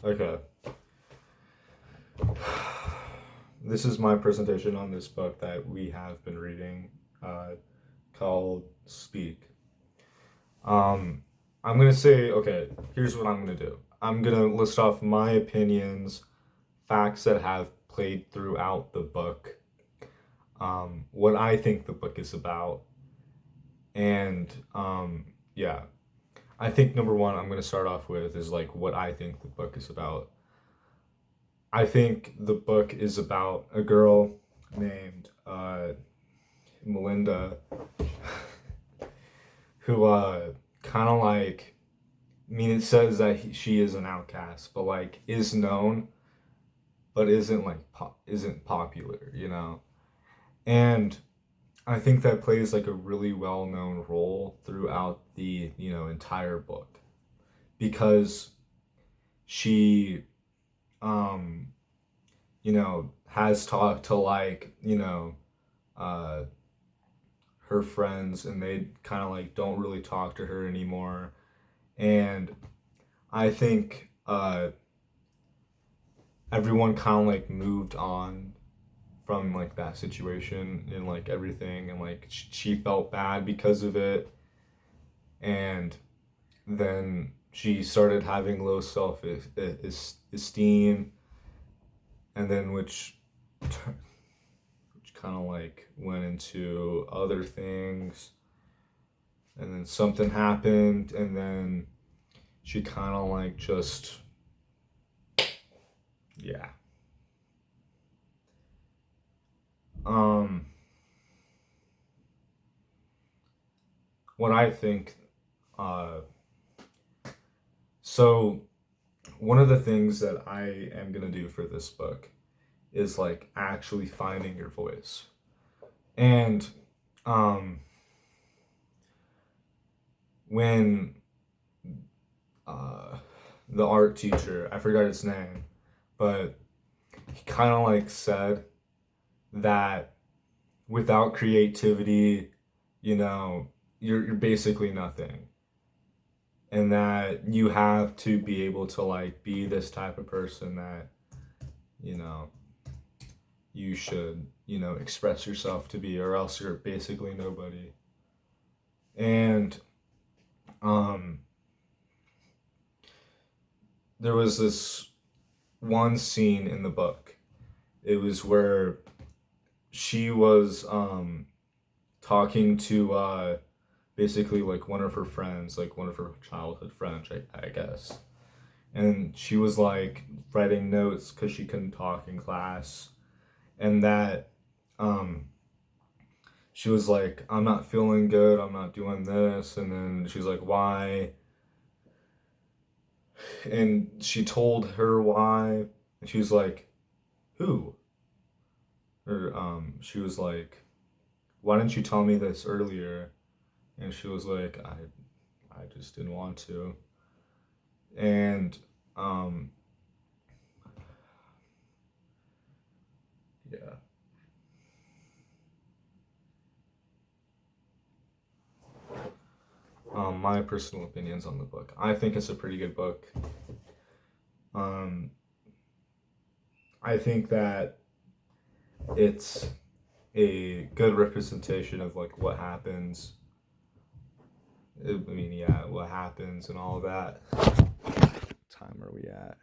Okay. This is my presentation on this book that we have been reading, uh, called Speak. Um, I'm gonna say, okay, here's what I'm gonna do. I'm gonna list off my opinions, facts that have played throughout the book, what I think the book is about, and yeah. I think number one I'm gonna start off with is like what I think the book is about. I think the book is about a girl named Melinda who kind of like, I mean, it says that she is an outcast, but like is known, but isn't like isn't popular, you know. And I think that plays like a really well known role throughout the entire book because she um has talked to like uh her friends, and they kind of like don't really talk to her anymore. And I think everyone kind of like moved on from like that situation and like everything, and like she felt bad because of it. And then she started having low self esteem, and then which kind of like went into other things, and then something happened, and then she kind of like just, yeah. um what I think, uh so one of the things that I am going to do for this book is like actually finding your voice. And um when uh the art teacher, I forgot his name, but he kind of like said that without creativity, you know, you're basically nothing. And that you have to be able to like be this type of person that, you know, you should, express yourself to be, or else you're basically nobody. And um there was this one scene in the book. It was where she was talking to basically like one of her friends, like one of her childhood friends, I guess. And she was like writing notes because she couldn't talk in class. And that um she was like, I'm not feeling good, I'm not doing this. And then she's like, why? And she told her why. And she was like, who? Or she was like, why didn't you tell me this earlier? And she was like, I just didn't want to. And um yeah. My personal opinions on the book. I think it's a pretty good book. Um, I think that it's a good representation of like what happens. I mean, yeah, what happens and all of that. What time are we at?